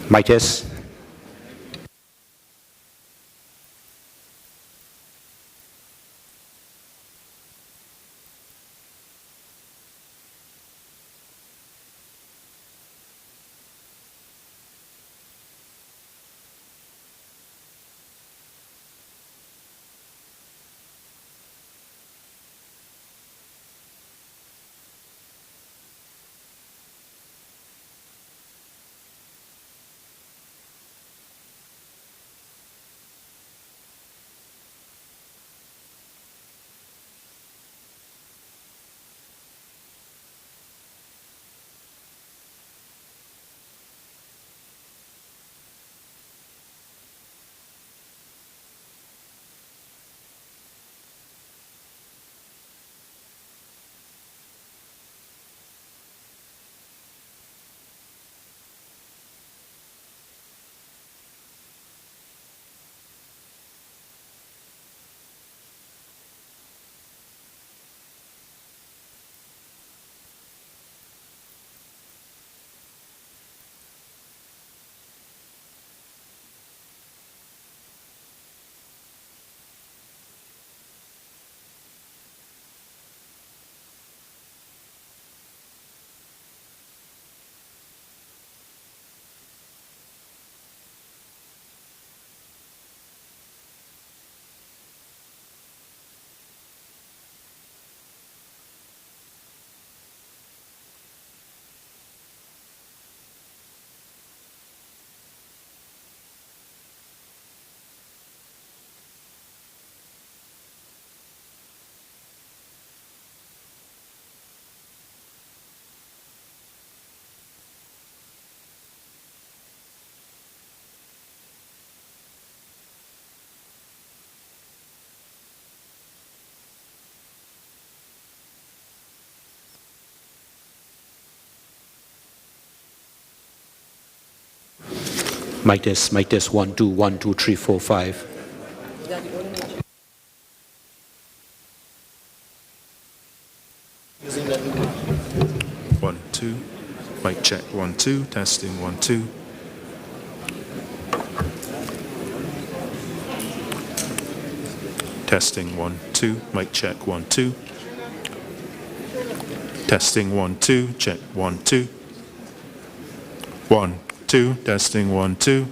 Mic test. Mic test. Mic test. 1 2 1 2 3 4 5. One, two. Mic check. 1 2. Testing. 1 2. Testing. 1 2. Mic check. 1 2. Testing. 1 2. Check. 1 2. 1 2. Testing. 1 2.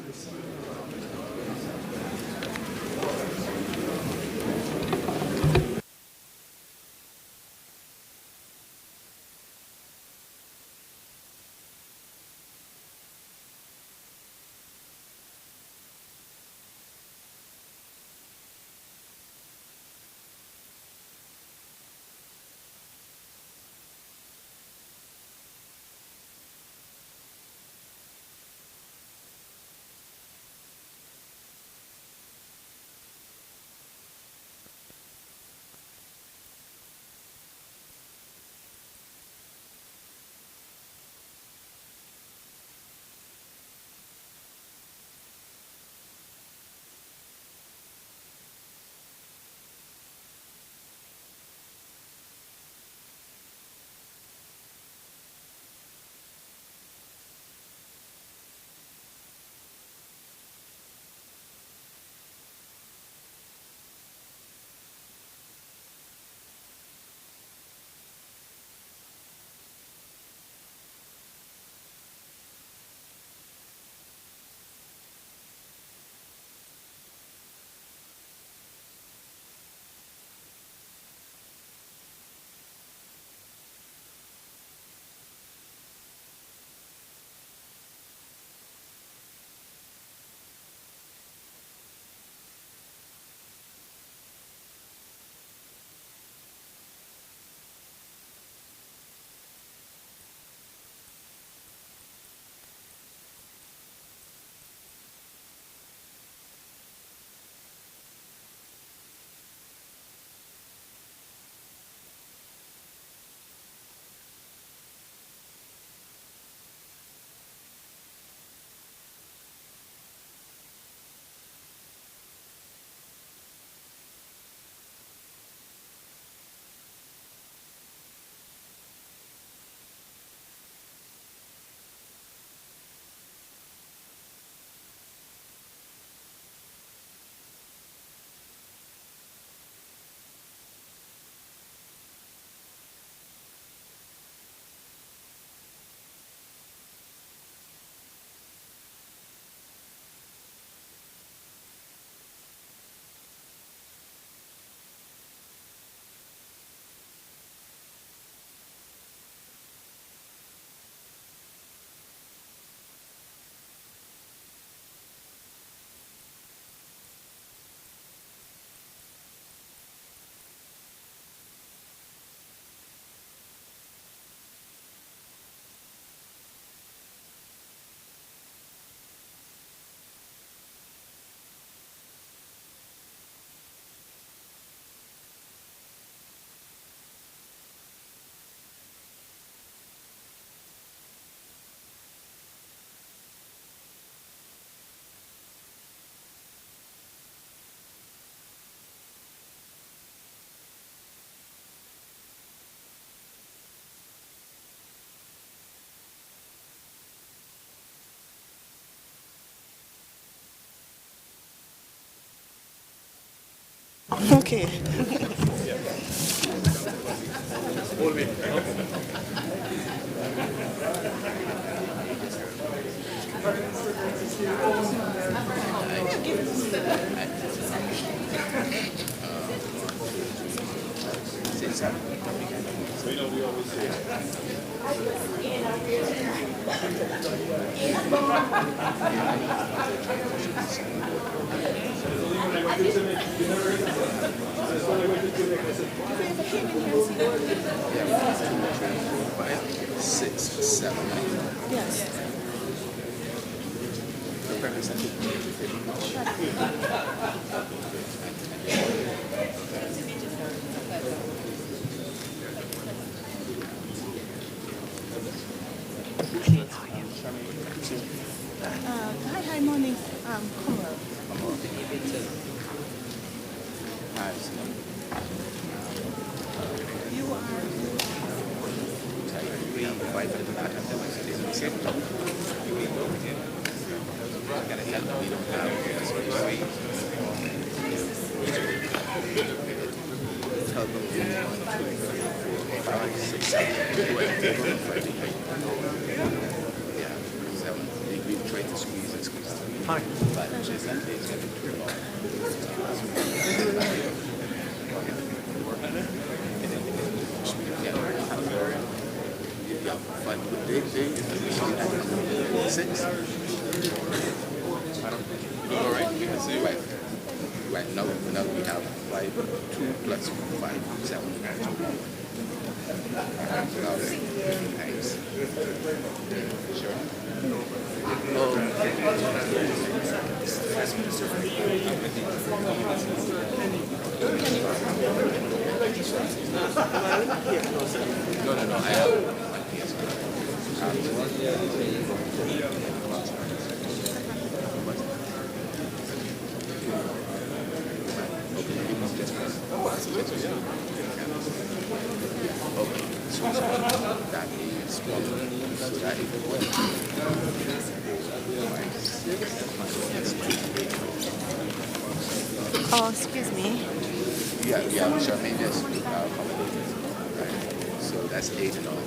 Okay. Yes. Hi, morning. Comrade. You Right now we have 5, 2 plus 5, 7. Nice. Sure. No, I have my that is one. So that is Oh, excuse me. yeah, sure. Maybe just right. So that's 8 and all.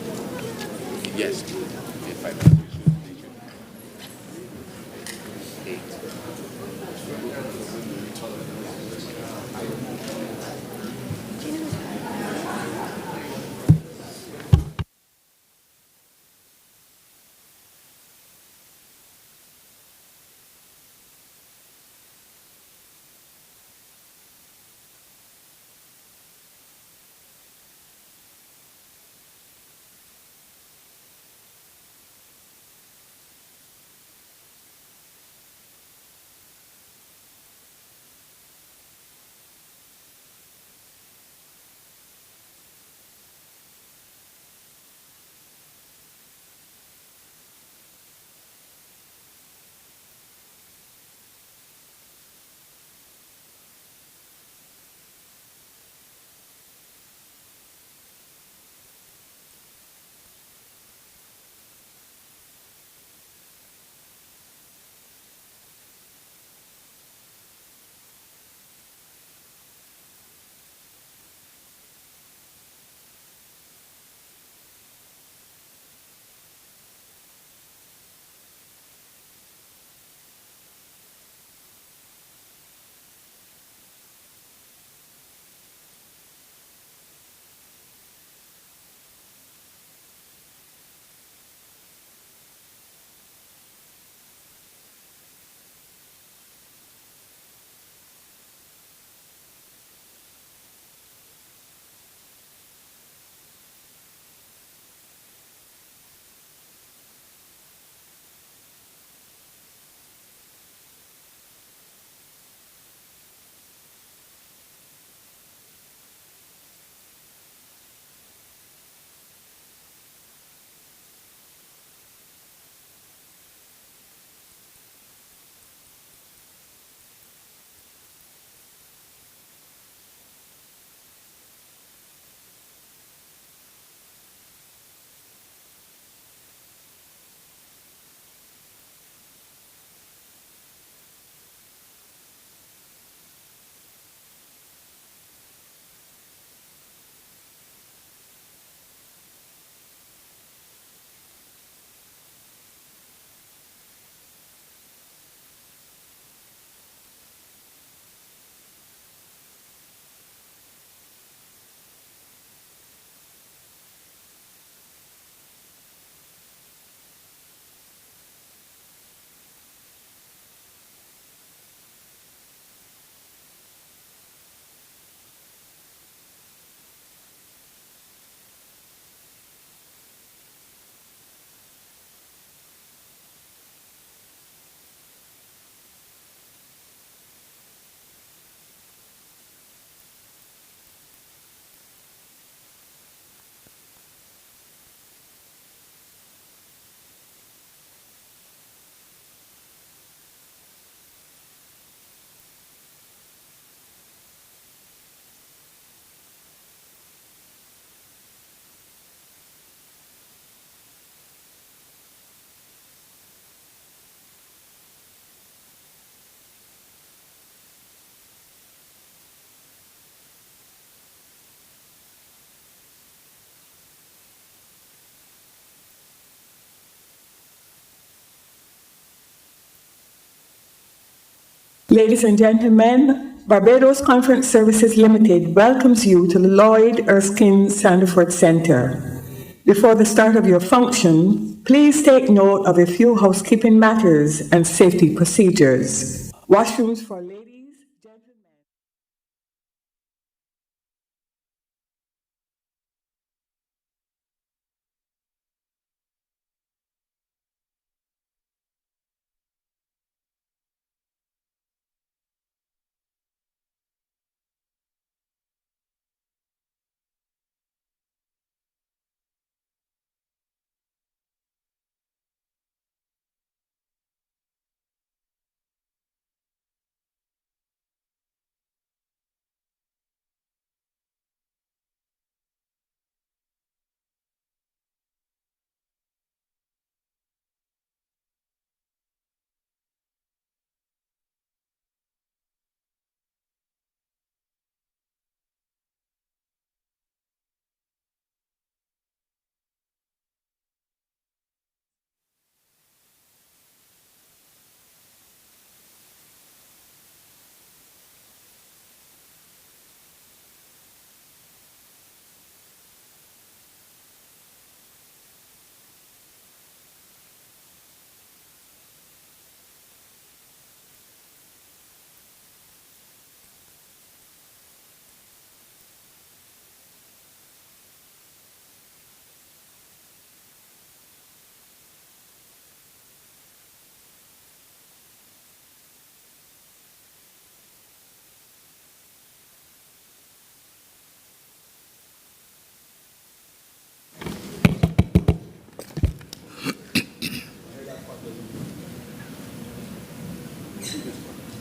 Yes, if I 8. Ladies and gentlemen, Barbados Conference Services Limited welcomes you to the Lloyd Erskine Sanderford Centre. Before the start of your function, please take note of a few housekeeping matters and safety procedures. Washrooms for ladies, gentlemen.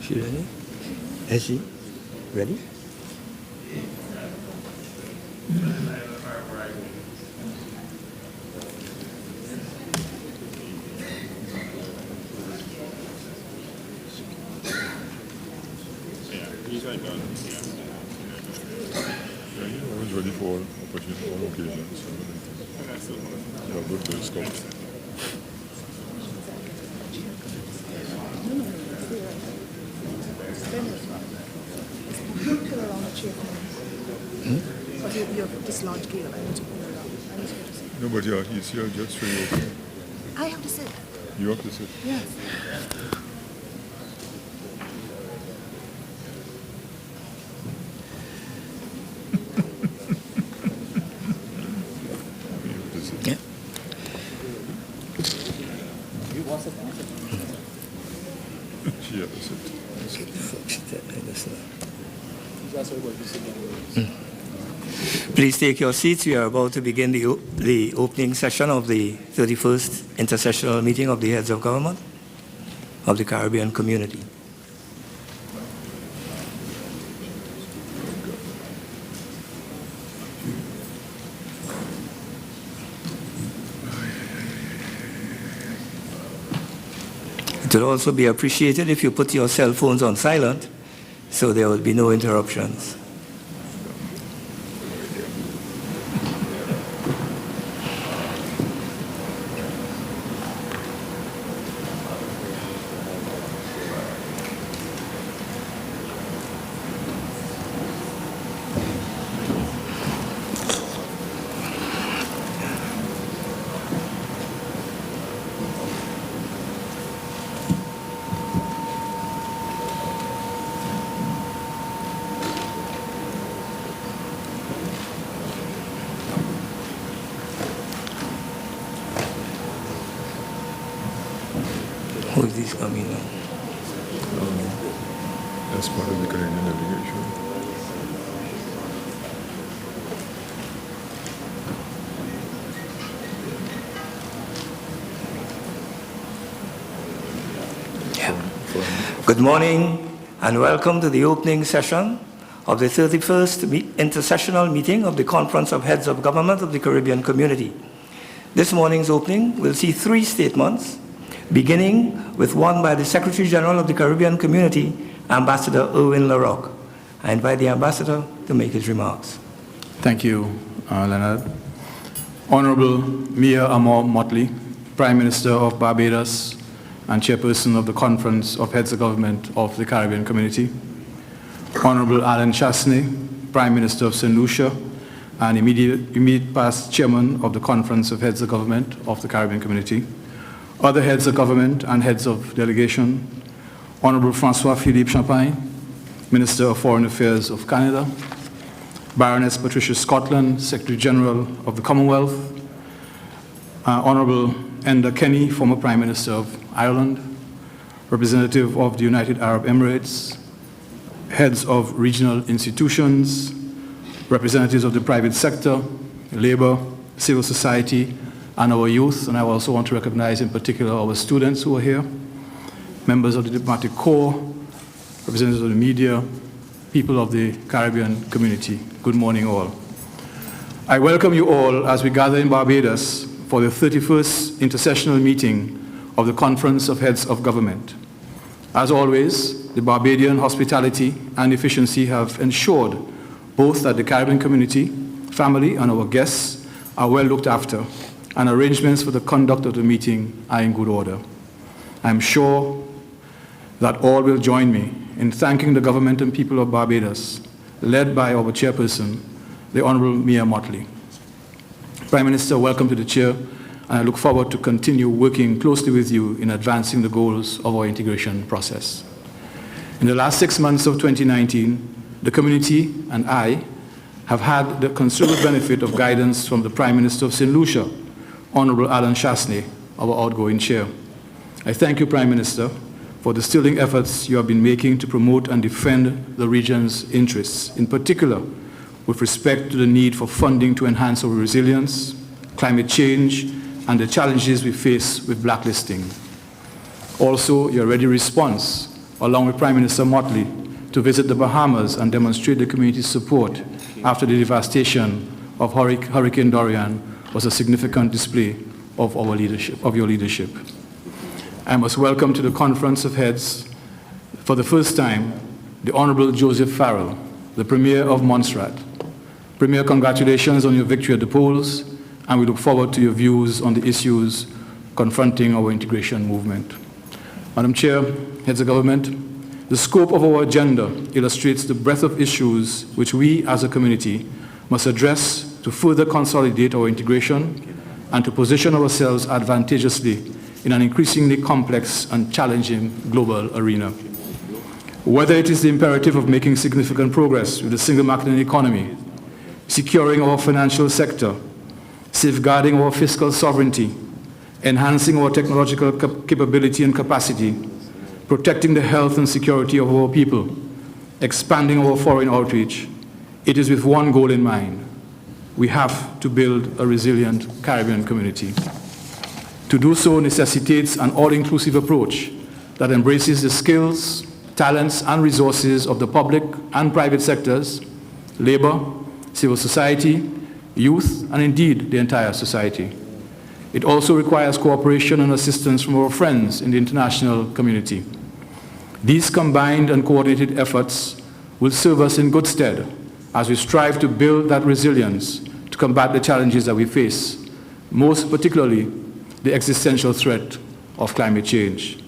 She ready? Is she ready? I was ready for opportunity on occasions. You're a good Boy Scout. Pull around the chair for me. Because you have this large gale, I need to pull around. I need to sit. No, but he's here just for you. I have to sit. You have to sit. Yes. You have to sit. Yeah. She has to sit. Please take your seats. We are about to begin the opening session of the 31st Inter-Sessional meeting of the Heads of Government of the Caribbean Community. It would also be appreciated if you put your cell phones on silent so there will be no interruptions. Who is this coming now? That's part of the Canadian delegation. Good morning and welcome to the opening session of the 31st Inter-Sessional meeting of the Conference of Heads of Government of the Caribbean Community. This morning's opening will see three statements, beginning with one by the Secretary General of the Caribbean Community, Ambassador Erwin LaRocque. I invite the Ambassador to make his remarks. Thank you, Leonard. Honorable Mia Amor Motley, Prime Minister of Barbados, and Chairperson of the Conference of Heads of Government of the Caribbean Community, Honorable Alan Chasney, Prime Minister of St. Lucia, and immediate past Chairman of the Conference of Heads of Government of the Caribbean Community, other heads of government and heads of delegation, Honorable Francois-Philippe Champagne, Minister of Foreign Affairs of Canada, Baroness Patricia Scotland, Secretary General of the Commonwealth, Honorable Enda Kenny, former Prime Minister of Ireland, representative of the United Arab Emirates, heads of regional institutions, representatives of the private sector, labor, civil society, and our youth. And I also want to recognize in particular our students who are here, members of the diplomatic corps, representatives of the media, people of the Caribbean community. Good morning all. I welcome you all as we gather in Barbados for the 31st Inter-Sessional meeting of the Conference of Heads of Government. As always, the Barbadian hospitality and efficiency have ensured both that the Caribbean community, family, and our guests are well looked after, and arrangements for the conduct of the meeting are in good order. I am sure that all will join me in thanking the government and people of Barbados, led by our chairperson, the Honorable Mia Motley. Prime Minister, welcome to the chair, and I look forward to continue working closely with you in advancing the goals of our integration process. In the last 6 months of 2019, the community and I have had the considerable benefit of guidance from the Prime Minister of St. Lucia, Honorable Alan Chasney, our outgoing chair. I thank you, Prime Minister, for the sterling efforts you have been making to promote and defend the region's interests, in particular with respect to the need for funding to enhance our resilience, climate change, and the challenges we face with blacklisting. Also, your ready response, along with Prime Minister Motley, to visit the Bahamas and demonstrate the community's support after the devastation of Hurricane Dorian was a significant display of our leadership, of your leadership. I must welcome to the Conference of Heads, for the first time, the Honorable Joseph Farrell, the Premier of Montserrat. Premier, congratulations on your victory at the polls, and we look forward to your views on the issues confronting our integration movement. Madam Chair, Heads of Government, the scope of our agenda illustrates the breadth of issues which we as a community must address to further consolidate our integration and to position ourselves advantageously in an increasingly complex and challenging global arena. Whether it is the imperative of making significant progress with the single market and economy, securing our financial sector, safeguarding our fiscal sovereignty, enhancing our technological capability and capacity, protecting the health and security of our people, expanding our foreign outreach, it is with one goal in mind. We have to build a resilient Caribbean community. To do so necessitates an all-inclusive approach that embraces the skills, talents, and resources of the public and private sectors, labor, civil society, youth, and indeed the entire society. It also requires cooperation and assistance from our friends in the international community. These combined and coordinated efforts will serve us in good stead as we strive to build that resilience to combat the challenges that we face, most particularly the existential threat of climate change.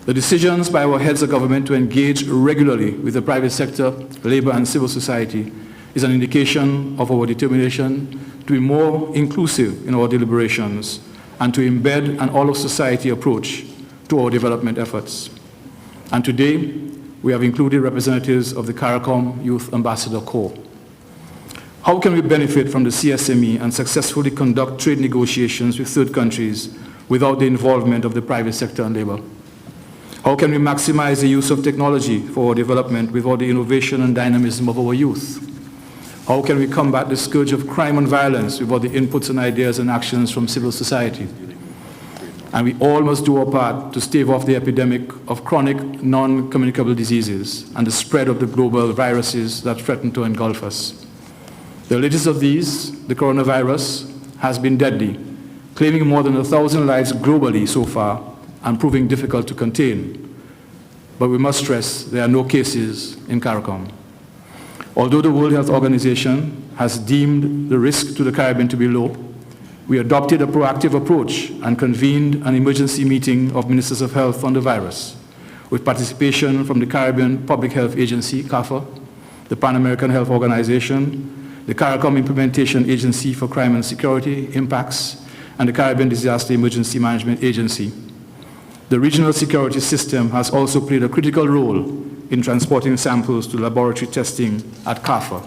The decisions by our heads of government to engage regularly with the private sector, labor, and civil society is an indication of our determination to be more inclusive in our deliberations and to embed an all-of-society approach to our development efforts. And today, we have included representatives of the CARICOM Youth Ambassador Corps. How can we benefit from the CSME and successfully conduct trade negotiations with third countries without the involvement of the private sector and labor? How can we maximize the use of technology for our development without the innovation and dynamism of our youth? How can we combat the scourge of crime and violence without the inputs and ideas and actions from civil society? And we all must do our part to stave off the epidemic of chronic, non-communicable diseases and the spread of the global viruses that threaten to engulf us. The latest of these, the coronavirus, has been deadly, claiming more than 1,000 lives globally so far and proving difficult to contain. But we must stress there are no cases in CARICOM. Although the World Health Organization has deemed the risk to the Caribbean to be low, we adopted a proactive approach and convened an emergency meeting of Ministers of Health on the virus, with participation from the Caribbean Public Health Agency, CAFA, the Pan American Health Organization, the CARICOM Implementation Agency for Crime and Security Impacts, and the Caribbean Disaster Emergency Management Agency. The regional security system has also played a critical role in transporting samples to laboratory testing at CAFA.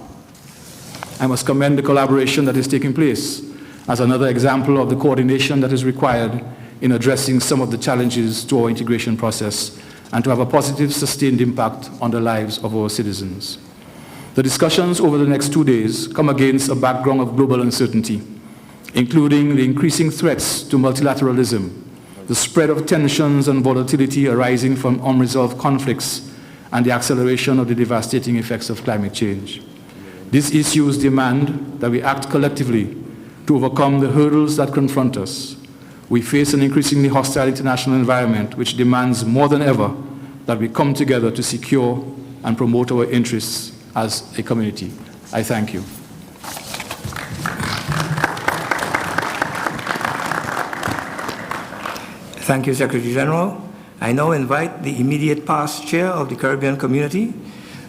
I must commend the collaboration that is taking place as another example of the coordination that is required in addressing some of the challenges to our integration process and to have a positive, sustained impact on the lives of our citizens. The discussions over the next 2 days come against a background of global uncertainty, including the increasing threats to multilateralism, the spread of tensions and volatility arising from unresolved conflicts, and the acceleration of the devastating effects of climate change. These issues demand that we act collectively to overcome the hurdles that confront us. We face an increasingly hostile international environment which demands more than ever that we come together to secure and promote our interests as a community. I thank you. Thank you, Secretary General. I now invite the immediate past chair of the Caribbean Community,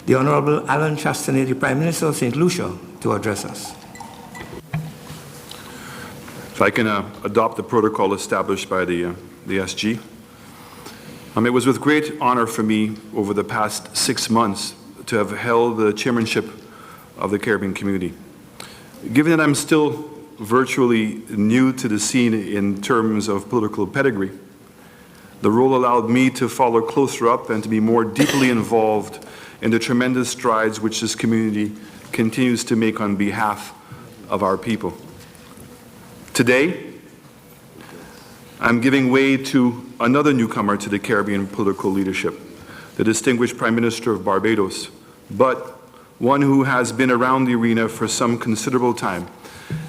the Honorable Alan Chastanet, the Prime Minister of St. Lucia, to address us. If I can adopt the protocol established by the SG. It was with great honor for me over the past 6 months to have held the chairmanship of the Caribbean Community. Given that I'm still virtually new to the scene in terms of political pedigree, the role allowed me to follow closer up and to be more deeply involved in the tremendous strides which this community continues to make on behalf of our people. Today, I'm giving way to another newcomer to the Caribbean political leadership, the distinguished Prime Minister of Barbados, but one who has been around the arena for some considerable time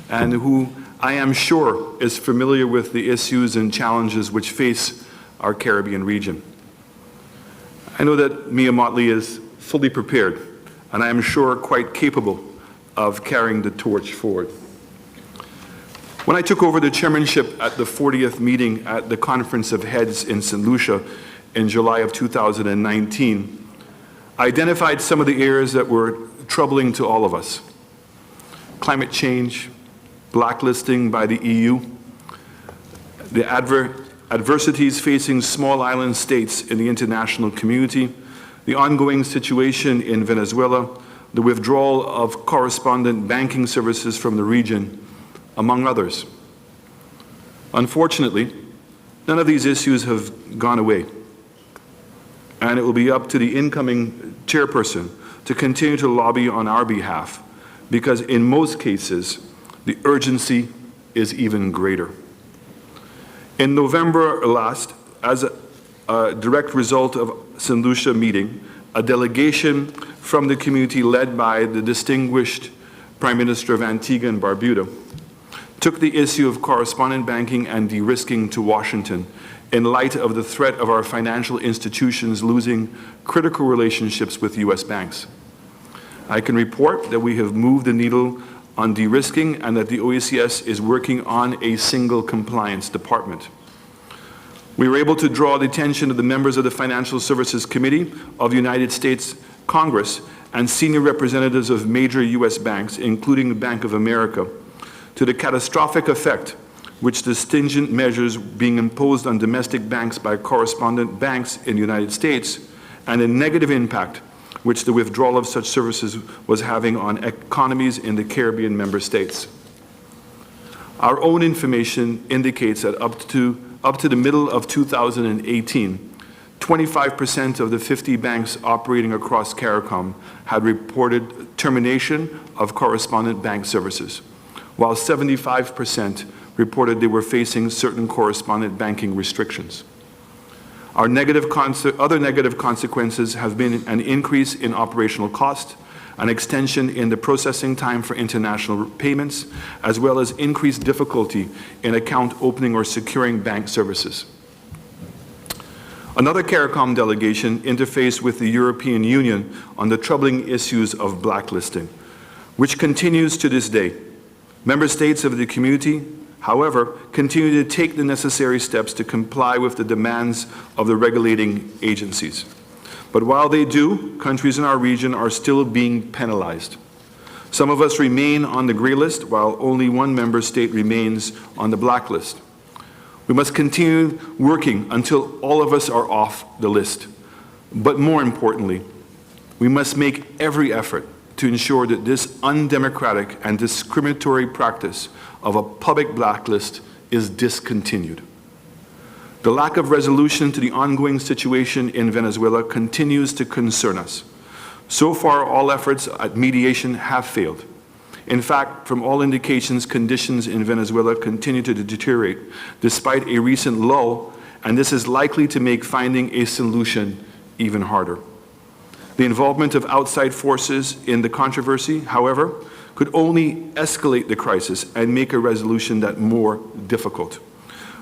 and who I am sure is familiar with the issues and challenges which face our Caribbean region. I know that Mia Motley is fully prepared, and I am sure quite capable of carrying the torch forward. When I took over the chairmanship at the 40th meeting at the Conference of Heads in St. Lucia in July of 2019, I identified some of the areas that were troubling to all of us. Climate change, blacklisting by the EU, the adversities facing small island states in the international community, the ongoing situation in Venezuela, the withdrawal of correspondent banking services from the region, among others. Unfortunately, none of these issues have gone away, and it will be up to the incoming chairperson to continue to lobby on our behalf, because in most cases, the urgency is even greater. In November last, as a direct result of St. Lucia meeting, a delegation from the community led by the distinguished Prime Minister of Antigua and Barbuda took the issue of correspondent banking and de-risking to Washington in light of the threat of our financial institutions losing critical relationships with U.S. banks. I can report that we have moved the needle on de-risking and that the OECS is working on a single compliance department. We were able to draw the attention of the members of the Financial Services Committee of the United States Congress and senior representatives of major U.S. banks, including the Bank of America, to the catastrophic effect which the stringent measures being imposed on domestic banks by correspondent banks in the United States and the negative impact which the withdrawal of such services was having on economies in the Caribbean member states. Our own information indicates that up to the middle of 2018, 25% of the 50 banks operating across CARICOM had reported termination of correspondent bank services, while 75% reported they were facing certain correspondent banking restrictions. Other negative consequences have been an increase in operational cost, an extension in the processing time for international payments, as well as increased difficulty in account opening or securing bank services. Another CARICOM delegation interfaced with the European Union on the troubling issues of blacklisting, which continues to this day. Member states of the community however, continue to take the necessary steps to comply with the demands of the regulating agencies. But while they do, countries in our region are still being penalized. Some of us remain on the gray list, while only one member state remains on the black list. We must continue working until all of us are off the list. But more importantly, we must make every effort to ensure that this undemocratic and discriminatory practice of a public blacklist is discontinued. The lack of resolution to the ongoing situation in Venezuela continues to concern us. So far, all efforts at mediation have failed. In fact, from all indications, conditions in Venezuela continue to deteriorate despite a recent lull, and this is likely to make finding a solution even harder. The involvement of outside forces in the controversy, however, could only escalate the crisis and make a resolution that more difficult,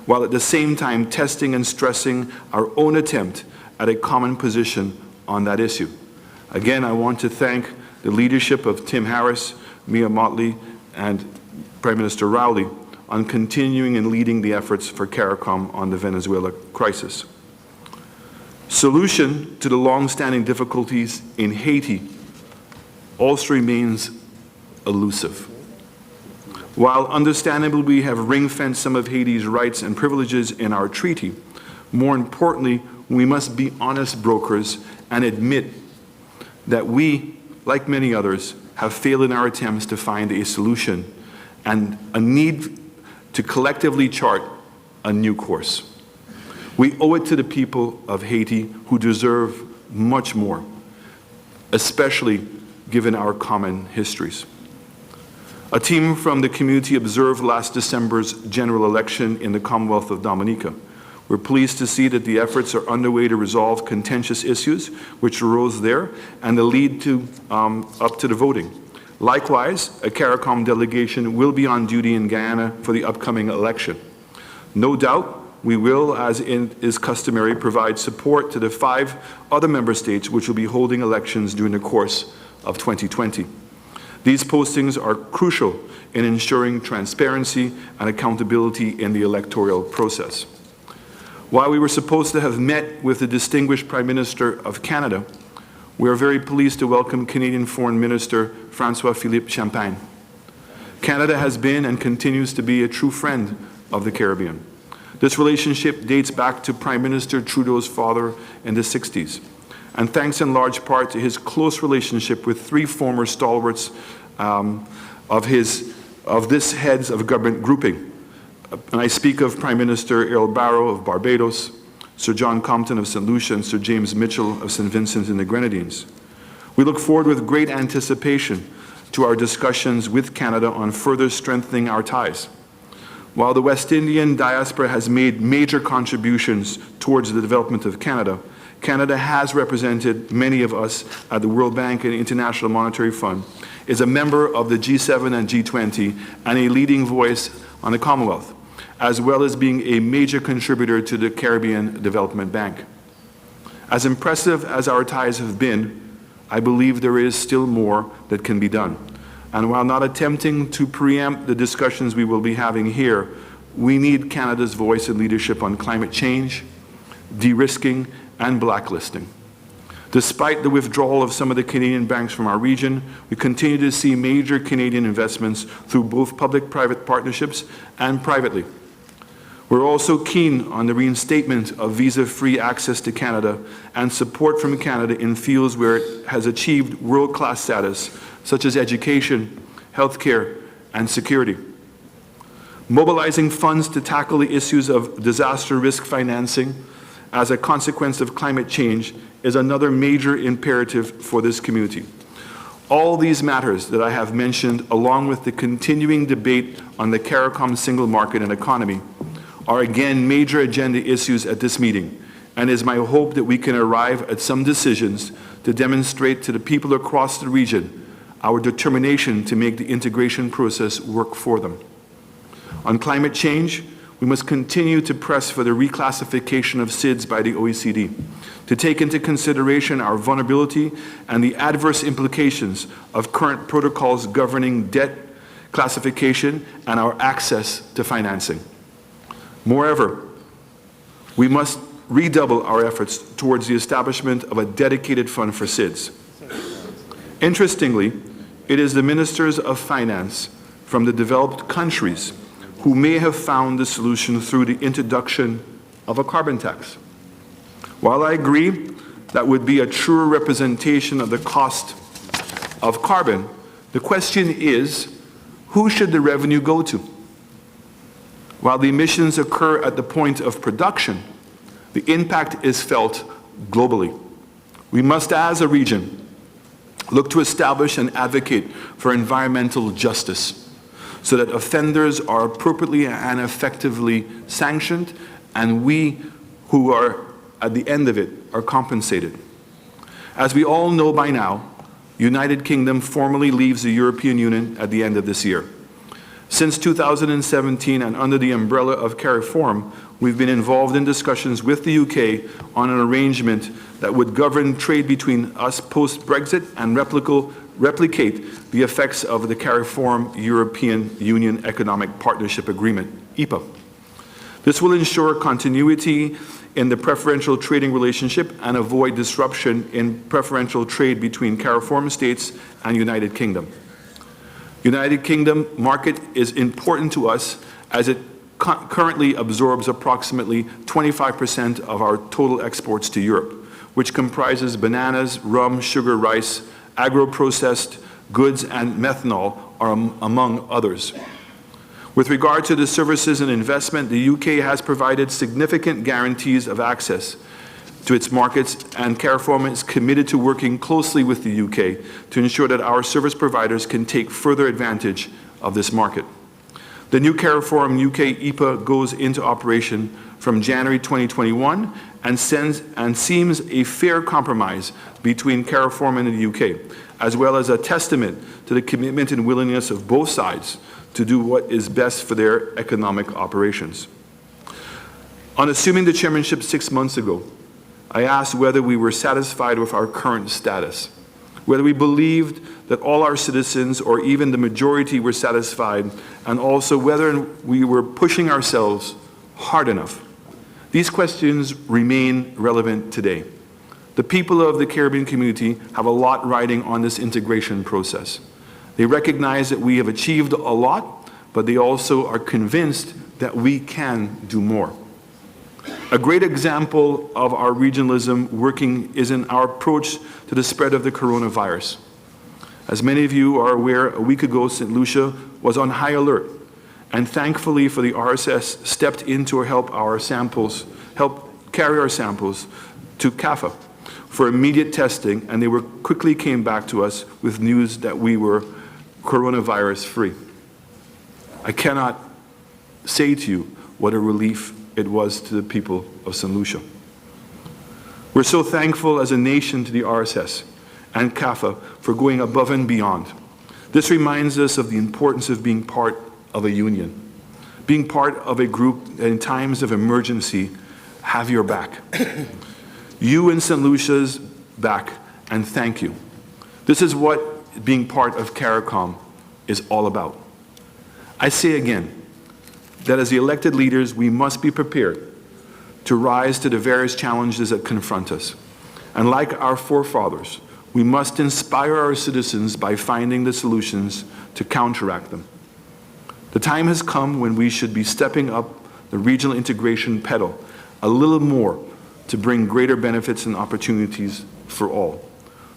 while at the same time testing and stressing our own attempt at a common position on that issue. Again, I want to thank the leadership of Tim Harris, Mia Mottley, and Prime Minister Rowley on continuing and leading the efforts for CARICOM on the Venezuela crisis. Solution to the long-standing difficulties in Haiti also remains elusive. While understandably we have ring-fenced some of Haiti's rights and privileges in our treaty, more importantly, we must be honest brokers and admit that we, like many others, have failed in our attempts to find a solution and a need to collectively chart a new course. We owe it to the people of Haiti, who deserve much more, especially given our common histories. A team from the community observed last December's general election in the Commonwealth of Dominica. We're pleased to see that the efforts are underway to resolve contentious issues which arose there and to lead to up to the voting. Likewise, a CARICOM delegation will be on duty in Guyana for the upcoming election. No doubt, we will, as is customary, provide support to the 5 other member states which will be holding elections during the course of 2020. These postings are crucial in ensuring transparency and accountability in the electoral process. While we were supposed to have met with the distinguished Prime Minister of Canada, we are very pleased to welcome Canadian Foreign Minister François-Philippe Champagne. Canada has been and continues to be a true friend of the Caribbean. This relationship dates back to Prime Minister Trudeau's father in the 60s, and thanks in large part to his close relationship with 3 former stalwarts of this heads of government grouping. And I speak of Prime Minister Earl Barrow of Barbados, Sir John Compton of St. Lucia, and Sir James Mitchell of St. Vincent and the Grenadines. We look forward with great anticipation to our discussions with Canada on further strengthening our ties. While the West Indian diaspora has made major contributions towards the development of Canada, Canada has represented many of us at the World Bank and International Monetary Fund, is a member of the G7 and G20, and a leading voice on the Commonwealth, as well as being a major contributor to the Caribbean Development Bank. As impressive as our ties have been, I believe there is still more that can be done. And while not attempting to preempt the discussions we will be having here, we need Canada's voice and leadership on climate change, de-risking, and blacklisting. Despite the withdrawal of some of the Canadian banks from our region, we continue to see major Canadian investments through both public-private partnerships and privately. We're also keen on the reinstatement of visa-free access to Canada and support from Canada in fields where it has achieved world-class status, such as education, healthcare, and security. Mobilizing funds to tackle the issues of disaster risk financing as a consequence of climate change is another major imperative for this community. All these matters that I have mentioned, along with the continuing debate on the CARICOM single market and economy, are again major agenda issues at this meeting, and it is my hope that we can arrive at some decisions to demonstrate to the people across the region our determination to make the integration process work for them. On climate change, we must continue to press for the reclassification of SIDS by the OECD, to take into consideration our vulnerability and the adverse implications of current protocols governing debt classification, and our access to financing. Moreover, we must redouble our efforts towards the establishment of a dedicated fund for SIDS. Interestingly, it is the ministers of finance from the developed countries who may have found the solution through the introduction of a carbon tax. While I agree that would be a truer representation of the cost of carbon, the question is, who should the revenue go to? While the emissions occur at the point of production, the impact is felt globally. We must, as a region, look to establish and advocate for environmental justice so that offenders are appropriately and effectively sanctioned, and we who are at the end of it are compensated. As we all know by now, United Kingdom formally leaves the European Union at the end of this year. Since 2017, and under the umbrella of CARIFORM, we've been involved in discussions with the UK on an arrangement that would govern trade between us post-Brexit and replicate the effects of the CARIFORM European Union Economic Partnership Agreement, EPA. This will ensure continuity in the preferential trading relationship and avoid disruption in preferential trade between CARIFORM states and United Kingdom. United Kingdom market is important to us as it currently absorbs approximately 25% of our total exports to Europe, which comprises bananas, rum, sugar, rice, agro-processed goods, and methanol, among others. With regard to the services and investment, the UK has provided significant guarantees of access to its markets, and CARIFORM is committed to working closely with the UK to ensure that our service providers can take further advantage of this market. The new CARIFORM UK EPA goes into operation from January 2021 and seems a fair compromise between CARIFORM and the UK, as well as a testament to the commitment and willingness of both sides to do what is best for their economic operations. On assuming the chairmanship 6 months ago, I asked whether we were satisfied with our current status, whether we believed that all our citizens or even the majority were satisfied, and also whether we were pushing ourselves hard enough. These questions remain relevant today. The people of the Caribbean community have a lot riding on this integration process. They recognize that we have achieved a lot, but they also are convinced that we can do more. A great example of our regionalism working is in our approach to the spread of the coronavirus. As many of you are aware, a week ago, St. Lucia was on high alert, and thankfully for the RSS stepped in to help carry our samples to CAFA for immediate testing, and they quickly came back to us with news that we were coronavirus free. I cannot say to you what a relief it was to the people of St. Lucia. We're so thankful as a nation to the RSS and CAFA for going above and beyond. This reminds us of the importance of being part of a union, being part of a group that in times of emergency have your back. You in St. Lucia's back, and thank you. This is what being part of CARICOM is all about. I say again that as the elected leaders, we must be prepared to rise to the various challenges that confront us. And like our forefathers, we must inspire our citizens by finding the solutions to counteract them. The time has come when we should be stepping up the regional integration pedal a little more to bring greater benefits and opportunities for all.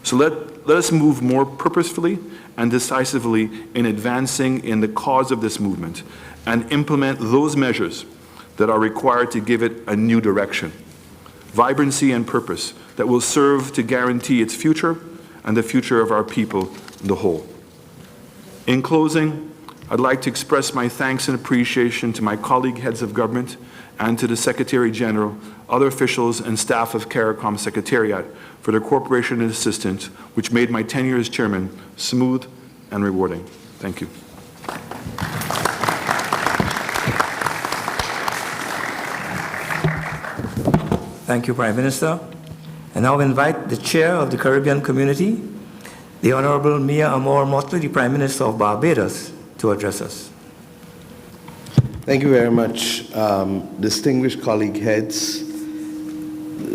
So let us move more purposefully and decisively in advancing in the cause of this movement and implement those measures that are required to give it a new direction, vibrancy and purpose that will serve to guarantee its future and the future of our people in the whole. In closing, I'd like to express my thanks and appreciation to my colleague heads of government and to the Secretary General, other officials and staff of CARICOM Secretariat for their cooperation and assistance, which made my tenure as chairman smooth and rewarding. Thank you. Thank you, Prime Minister. And now invite the Chair of the Caribbean Community, the Honorable Mia Amor Motley, the Prime Minister of Barbados, to address us. Thank you very much, distinguished colleague heads,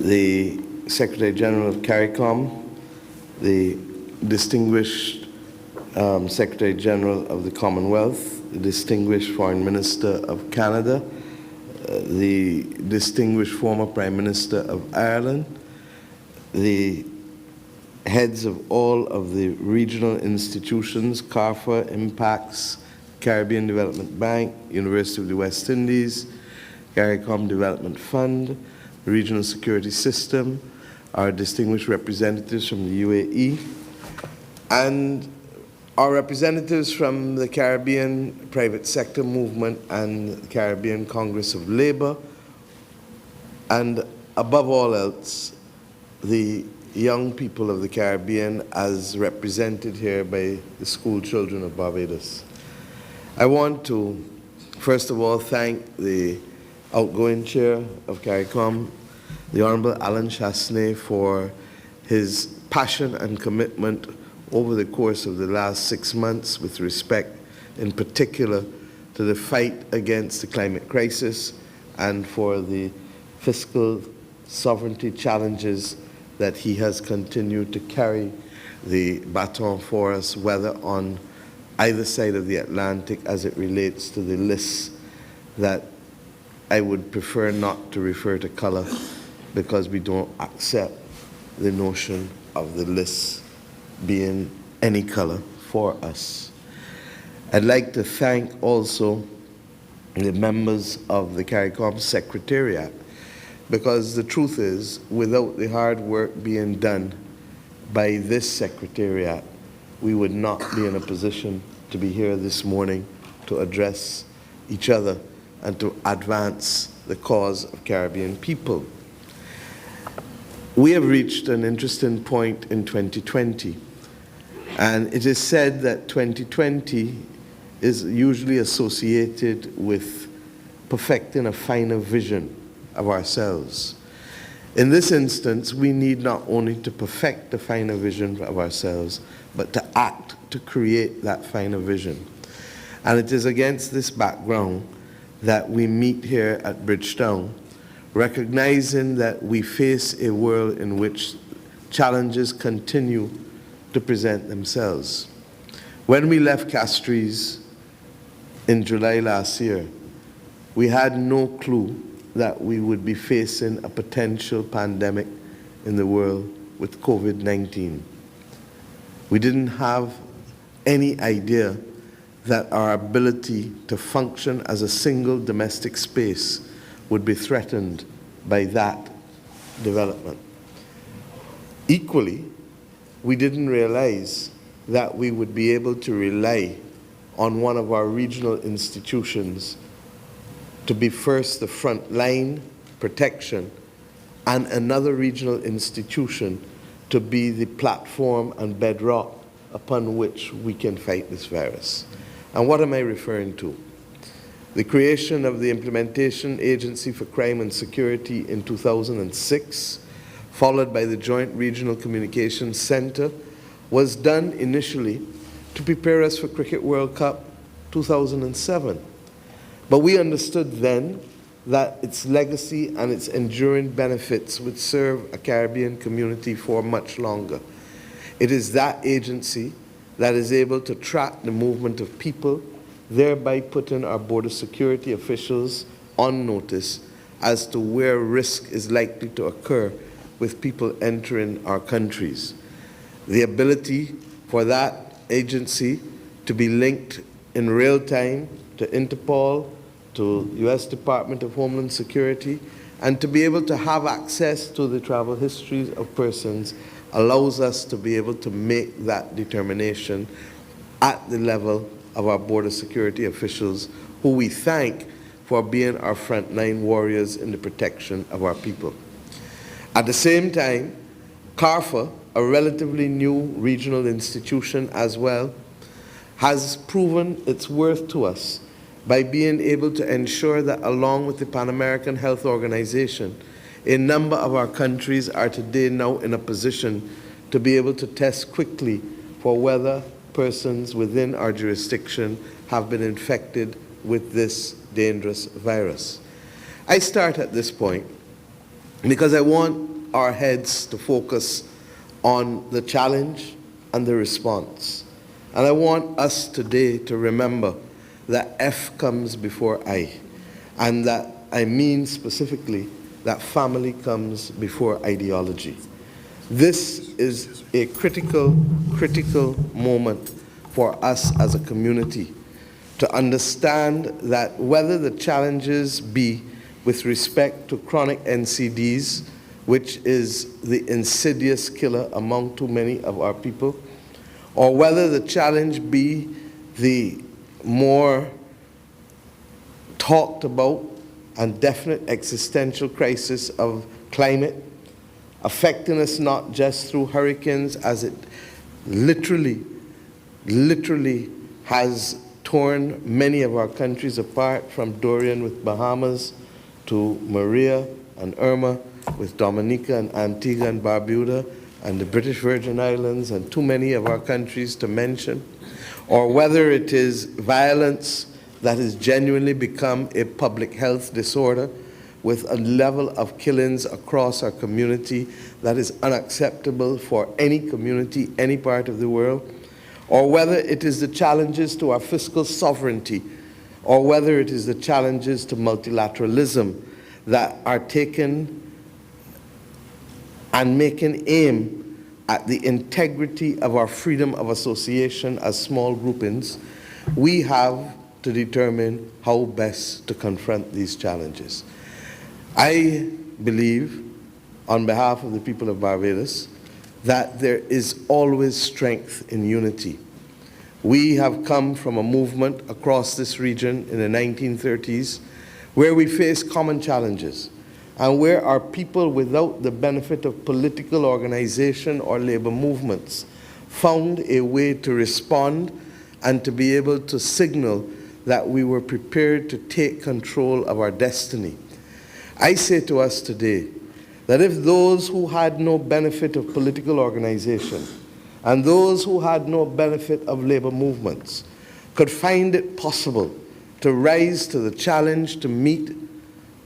the Secretary General of CARICOM, the distinguished Secretary General of the Commonwealth, the distinguished Foreign Minister of Canada, the distinguished former Prime Minister of Ireland, the heads of all of the regional institutions, CARFA, Impacts, Caribbean Development Bank, University of the West Indies, CARICOM Development Fund, the Regional Security System, our distinguished representatives from the UAE, and our representatives from the Caribbean Private Sector Movement and the Caribbean Congress of Labor, and above all else, the young people of the Caribbean as represented here by the school children of Barbados. I want to, first of all, thank the outgoing chair of CARICOM, the Honorable Alan Chasney, for his passion and commitment over the course of the last 6 months with respect, in particular, to the fight against the climate crisis and for the fiscal sovereignty challenges that he has continued to carry the baton for us, whether on either side of the Atlantic as it relates to the lists that I would prefer not to refer to color because we don't accept the notion of the lists being any color for us. I'd like to thank also the members of the CARICOM Secretariat, because the truth is, without the hard work being done by this Secretariat, we would not be in a position to be here this morning to address each other and to advance the cause of Caribbean people. We have reached an interesting point in 2020, and it is said that 2020 is usually associated with perfecting a finer vision of ourselves. In this instance, we need not only to perfect a finer vision of ourselves, but to act to create that finer vision. And it is against this background that we meet here at Bridgetown, recognizing that we face a world in which challenges continue to present themselves. When we left Castries in July last year, we had no clue that we would be facing a potential pandemic in the world with COVID-19. We didn't have any idea that our ability to function as a single domestic space would be threatened by that development. Equally, we didn't realize that we would be able to rely on one of our regional institutions to be first the front line protection and another regional institution to be the platform and bedrock upon which we can fight this virus. And what am I referring to? The creation of the Implementation Agency for Crime and Security in 2006, followed by the Joint Regional Communications Center, was done initially to prepare us for Cricket World Cup 2007. But we understood then that its legacy and its enduring benefits would serve a Caribbean community for much longer. It is that agency that is able to track the movement of people, thereby putting our border security officials on notice as to where risk is likely to occur with people entering our countries. The ability for that agency to be linked in real time to Interpol, to U.S. Department of Homeland Security, and to be able to have access to the travel histories of persons allows us to be able to make that determination at the level of our border security officials, who we thank for being our frontline warriors in the protection of our people. At the same time, CARFA, a relatively new regional institution as well, has proven its worth to us by being able to ensure that, along with the Pan American Health Organization, a number of our countries are today now in a position to be able to test quickly for whether persons within our jurisdiction have been infected with this dangerous virus. I start at this point because I want our heads to focus on the challenge and the response. And I want us today to remember that F comes before I, and that I mean specifically that family comes before ideology. This is a critical moment for us as a community to understand that whether the challenges be with respect to chronic NCDs, which is the insidious killer among too many of our people, or whether the challenge be the more talked about and definite existential crisis of climate, affecting us not just through hurricanes, as it literally has torn many of our countries apart, from Dorian with Bahamas to Maria and Irma with Dominica and Antigua and Barbuda and the British Virgin Islands and too many of our countries to mention, or whether it is violence that has genuinely become a public health disorder with a level of killings across our community that is unacceptable for any community, any part of the world, or whether it is the challenges to our fiscal sovereignty, or whether it is the challenges to multilateralism that are taken and making aim at the integrity of our freedom of association as small groupings, we have to determine how best to confront these challenges. I believe, on behalf of the people of Barbados, that there is always strength in unity. We have come from a movement across this region in the 1930s where we faced common challenges and where our people, without the benefit of political organization or labor movements, found a way to respond and to be able to signal that we were prepared to take control of our destiny. I say to us today that if those who had no benefit of political organization and those who had no benefit of labor movements could find it possible to rise to the challenge to meet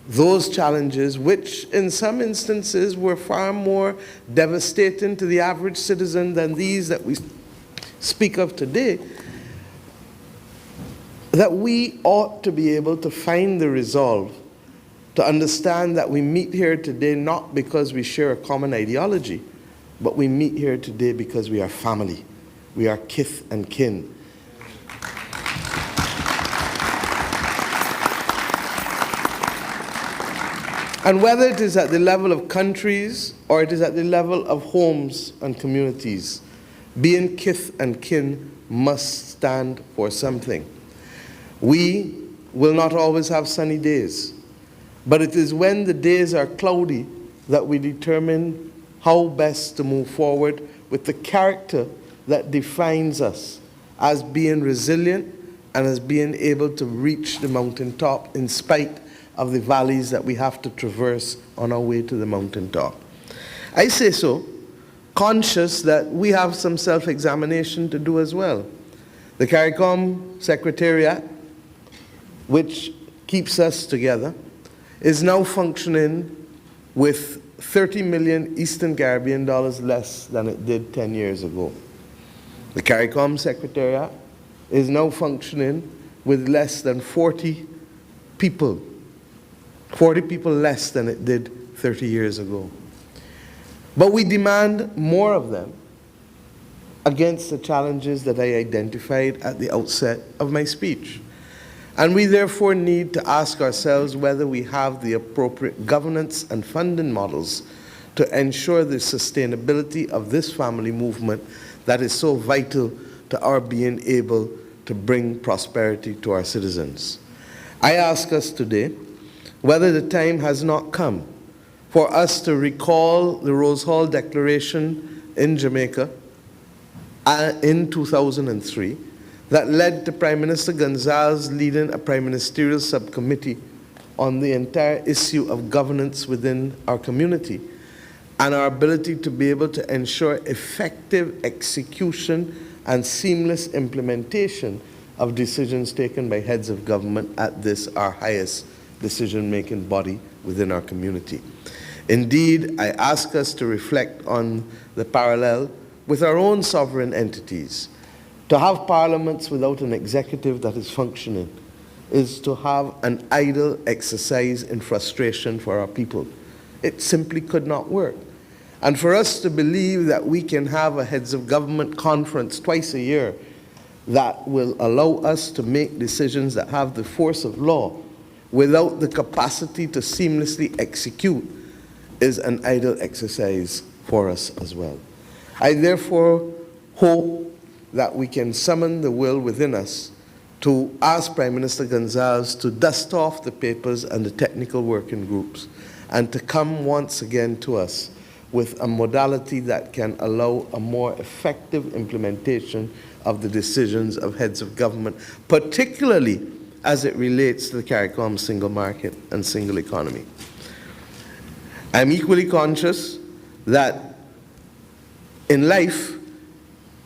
those challenges, which in some instances were far more devastating to the average citizen than these that we speak of today, that we ought to be able to find the resolve to understand that we meet here today not because we share a common ideology, but we meet here today because we are family. We are kith and kin. And whether it is at the level of countries or it is at the level of homes and communities, being kith and kin must stand for something. We will not always have sunny days, but it is when the days are cloudy that we determine how best to move forward with the character that defines us as being resilient and as being able to reach the mountaintop in spite of the valleys that we have to traverse on our way to the mountaintop. I say so, conscious that we have some self-examination to do as well. The CARICOM Secretariat, which keeps us together, is now functioning with 30 million Eastern Caribbean dollars less than it did 10 years ago. The CARICOM Secretariat is now functioning with less than 40 people less than it did 30 years ago. But we demand more of them against the challenges that I identified at the outset of my speech. And we therefore need to ask ourselves whether we have the appropriate governance and funding models to ensure the sustainability of this family movement that is so vital to our being able to bring prosperity to our citizens. I ask us today whether the time has not come for us to recall the Rose Hall Declaration in Jamaica in 2003 that led to Prime Minister Gonzalez leading a prime ministerial subcommittee on the entire issue of governance within our community and our ability to be able to ensure effective execution and seamless implementation of decisions taken by heads of government at this, our highest decision-making body within our community. Indeed, I ask us to reflect on the parallel with our own sovereign entities. To have parliaments without an executive that is functioning is to have an idle exercise in frustration for our people. It simply could not work. And for us to believe that we can have a heads of government conference twice a year that will allow us to make decisions that have the force of law without the capacity to seamlessly execute is an idle exercise for us as well. I therefore hope that we can summon the will within us to ask Prime Minister Gonzalez to dust off the papers and the technical working groups and to come once again to us with a modality that can allow a more effective implementation of the decisions of heads of government, particularly as it relates to the CARICOM single market and single economy. I'm equally conscious that in life,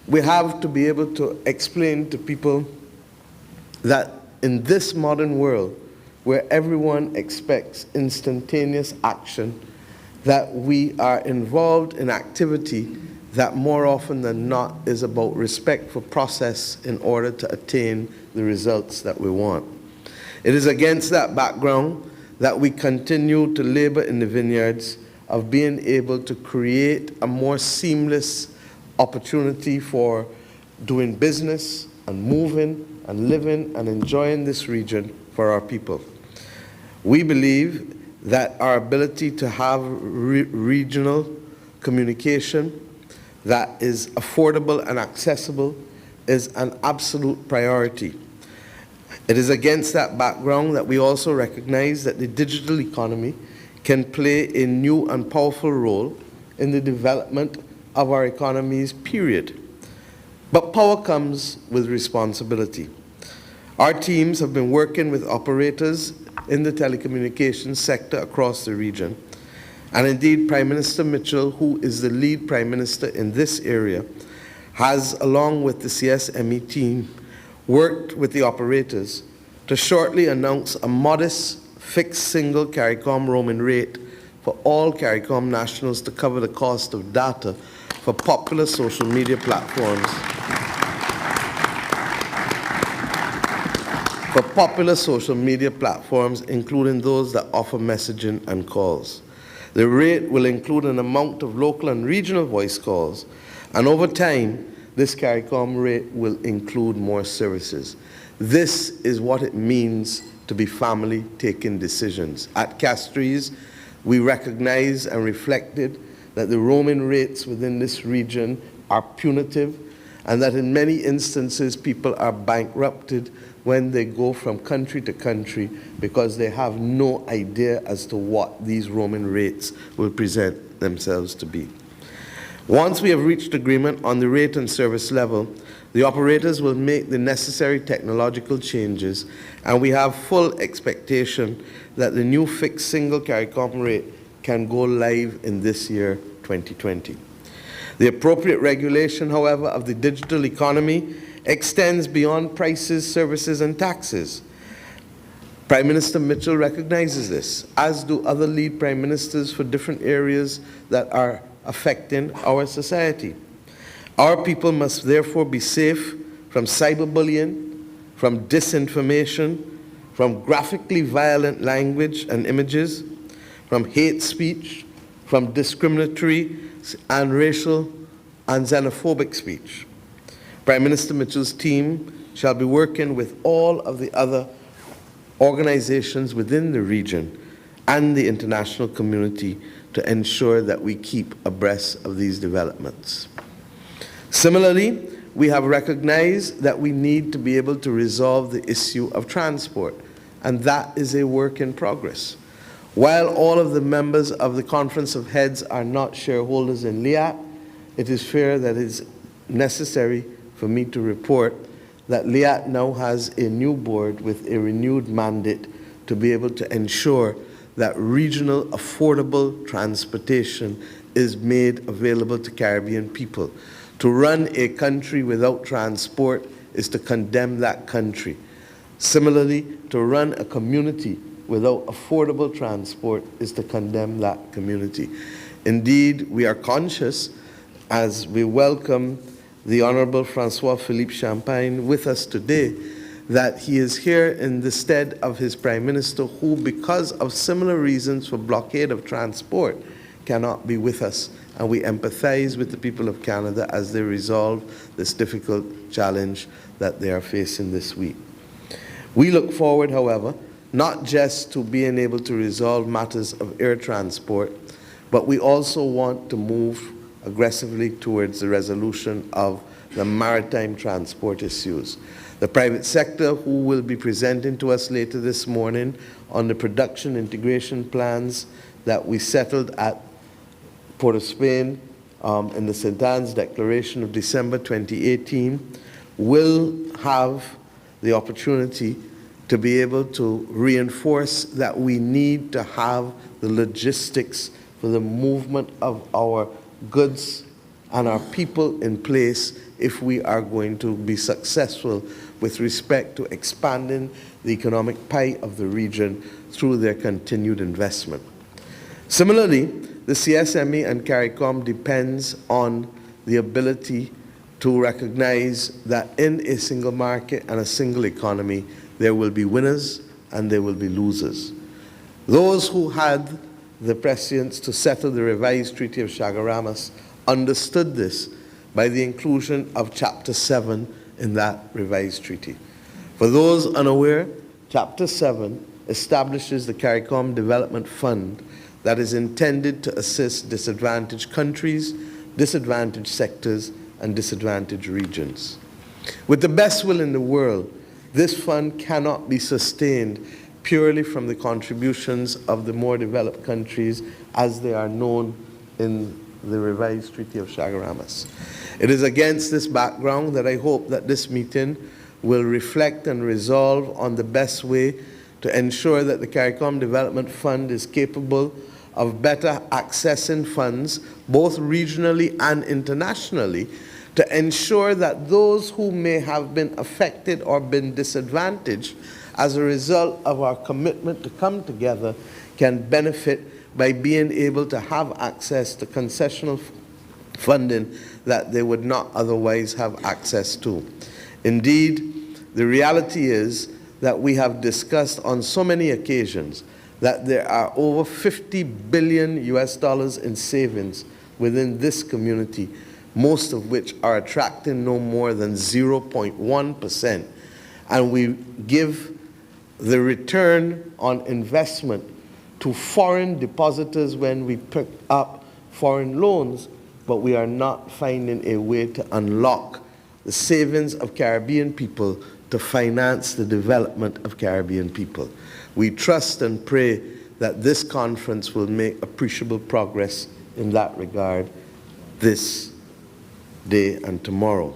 we have to be able to explain to people that in this modern world, where everyone expects instantaneous action, that we are involved in activity that more often than not is about respect for process in order to attain the results that we want. It is against that background that we continue to labor in the vineyards of being able to create a more seamless opportunity for doing business and moving and living and enjoying this region for our people. We believe that our ability to have regional communication that is affordable and accessible is an absolute priority. It is against that background that we also recognize that the digital economy can play a new and powerful role in the development of our economies, period. But power comes with responsibility. Our teams have been working with operators in the telecommunications sector across the region. And indeed, Prime Minister Mitchell, who is the lead Prime Minister in this area, has, along with the CSME team, worked with the operators to shortly announce a modest fixed single CARICOM roaming rate for all CARICOM nationals to cover the cost of data for popular social media platforms. Including those that offer messaging and calls. The rate will include an amount of local and regional voice calls, and over time, this CARICOM rate will include more services. This is what it means to be family taking decisions. At Castries, we recognize and reflected that the roaming rates within this region are punitive and that in many instances people are bankrupted when they go from country to country because they have no idea as to what these roaming rates will present themselves to be. Once we have reached agreement on the rate and service level, the operators will make the necessary technological changes, and we have full expectation that the new fixed single CARICOM rate can go live in this year, 2020. The appropriate regulation, however, of the digital economy extends beyond prices, services, and taxes. Prime Minister Mitchell recognizes this, as do other lead prime ministers for different areas that are affecting our society. Our people must therefore be safe from cyberbullying, from disinformation, from graphically violent language and images, from hate speech, from discriminatory and racial and xenophobic speech. Prime Minister Mitchell's team shall be working with all of the other organizations within the region and the international community to ensure that we keep abreast of these developments. Similarly, we have recognized that we need to be able to resolve the issue of transport, and that is a work in progress. While all of the members of the Conference of Heads are not shareholders in LIAT, it is fair that it is necessary for me to report that LIAT now has a new board with a renewed mandate to be able to ensure that regional affordable transportation is made available to Caribbean people. To run a country without transport is to condemn that country. Similarly, to run a community without affordable transport is to condemn that community. Indeed, we are conscious, as we welcome the Honorable Francois-Philippe Champagne with us today, that he is here in the stead of his Prime Minister, who, because of similar reasons for blockade of transport, cannot be with us. And we empathize with the people of Canada as they resolve this difficult challenge that they are facing this week. We look forward, however, not just to being able to resolve matters of air transport, but we also want to move aggressively towards the resolution of the maritime transport issues. The private sector, who will be presenting to us later this morning on the production integration plans that we settled at Port of Spain in the St. Anne's Declaration of December 2018, will have the opportunity to be able to reinforce that we need to have the logistics for the movement of our goods and our people in place if we are going to be successful with respect to expanding the economic pie of the region through their continued investment. Similarly, the CSME and CARICOM depends on the ability to recognize that in a single market and a single economy, there will be winners and there will be losers. Those who had the prescience to settle the revised Treaty of Chaguaramas understood this by the inclusion of Chapter 7 in that revised treaty. For those unaware, Chapter 7 establishes the CARICOM Development Fund that is intended to assist disadvantaged countries, disadvantaged sectors, and disadvantaged regions. With the best will in the world, this fund cannot be sustained purely from the contributions of the more developed countries as they are known in the revised Treaty of Chaguaramas. It is against this background that I hope that this meeting will reflect and resolve on the best way to ensure that the CARICOM Development Fund is capable of better accessing funds, both regionally and internationally, to ensure that those who may have been affected or been disadvantaged as a result of our commitment to come together can benefit by being able to have access to concessional funding that they would not otherwise have access to. Indeed, the reality is that we have discussed on so many occasions that there are over $50 billion in savings within this community, most of which are attracting no more than 0.1%. And we give the return on investment to foreign depositors when we pick up foreign loans, but we are not finding a way to unlock the savings of Caribbean people to finance the development of Caribbean people. We trust and pray that this conference will make appreciable progress in that regard this day and tomorrow.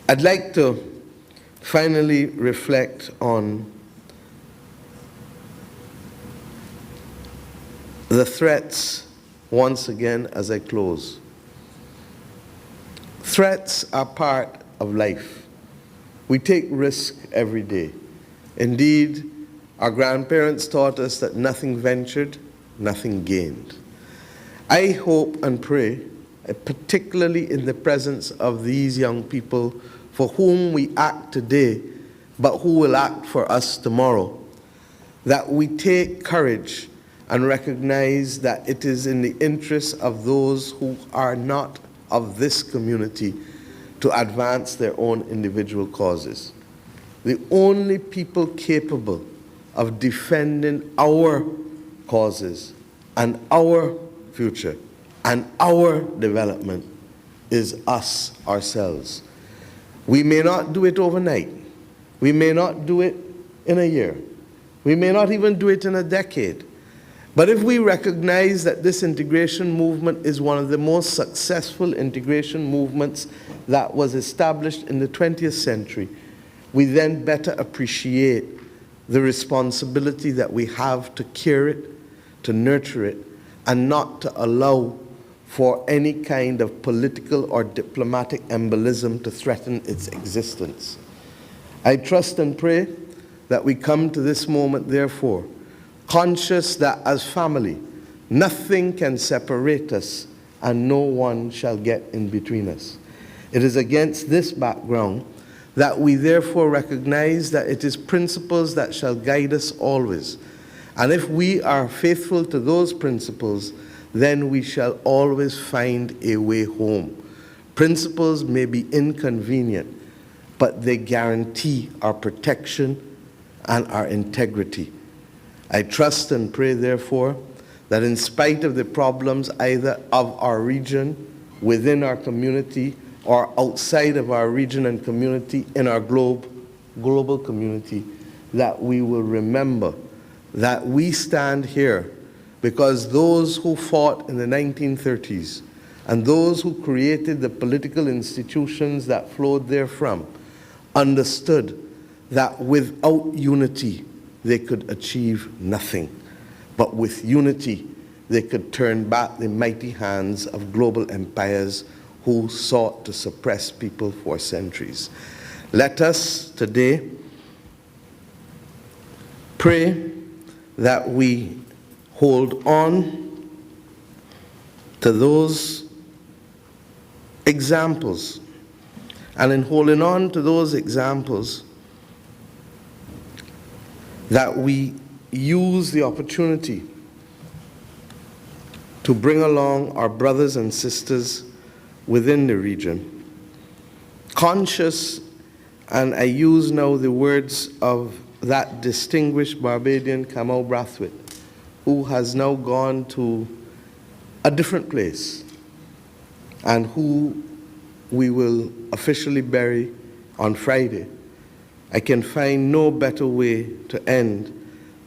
I'd like to finally reflect on the threats once again as I close. Threats are part of life. We take risk every day. Indeed, our grandparents taught us that nothing ventured, nothing gained. I hope and pray, particularly in the presence of these young people for whom we act today, but who will act for us tomorrow, that we take courage and recognize that it is in the interest of those who are not of this community to advance their own individual causes. The only people capable of defending our causes and our future and our development is us ourselves. We may not do it overnight. We may not do it in a year. We may not even do it in a decade. But if we recognize that this integration movement is one of the most successful integration movements that was established in the 20th century, we then better appreciate the responsibility that we have to care it, to nurture it, and not to allow for any kind of political or diplomatic embolism to threaten its existence. I trust and pray that we come to this moment, therefore, conscious that as family, nothing can separate us and no one shall get in between us. It is against this background that we therefore recognize that it is principles that shall guide us always. And if we are faithful to those principles, then we shall always find a way home. Principles may be inconvenient, but they guarantee our protection and our integrity. I trust and pray, therefore, that in spite of the problems either of our region, within our community, or outside of our region and community, in our global community, that we will remember that we stand here because those who fought in the 1930s and those who created the political institutions that flowed therefrom understood that without unity they could achieve nothing. But with unity they could turn back the mighty hands of global empires who sought to suppress people for centuries. Let us today pray that we hold on to those examples, and in holding on to those examples, that we use the opportunity to bring along our brothers and sisters within the region, conscious, and I use now the words of that distinguished Barbadian Kamau Brathwaite, who has now gone to a different place and who we will officially bury on Friday. I can find no better way to end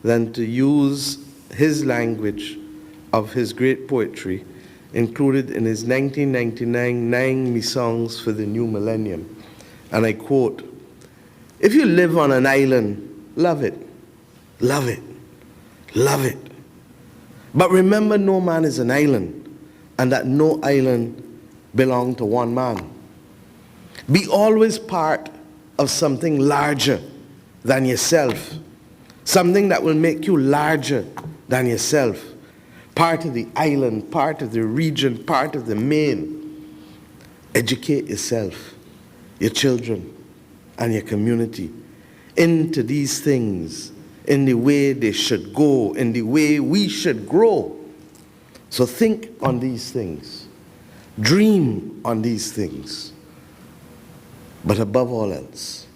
than to use his language of his great poetry included in his 1999 9 Me Songs for the New Millennium. And I quote, "If you live on an island, love it, love it, love it. But remember, no man is an island, and that no island belongs to one man. Be always part of something larger than yourself, something that will make you larger than yourself, part of the island, part of the region, part of the main. Educate yourself, your children, and your community into these things in the way they should go, in the way we should grow. So think on these things. Dream on these things. But above all else,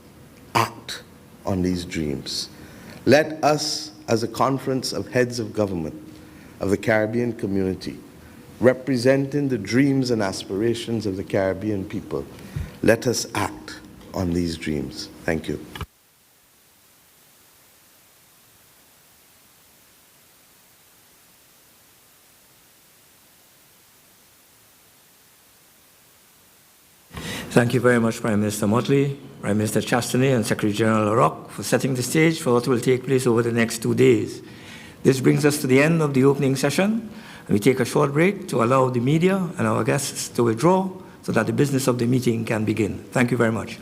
act on these dreams. Let us, as a conference of heads of government of the Caribbean community, representing the dreams and aspirations of the Caribbean people, let us act on these dreams. Thank you. Thank you very much, Prime Minister Motley, Prime Minister Chastany, and Secretary General LaRocque for setting the stage for what will take place over the next 2 days. This brings us to the end of the opening session. We take a short break to allow the media and our guests to withdraw so that the business of the meeting can begin. Thank you very much.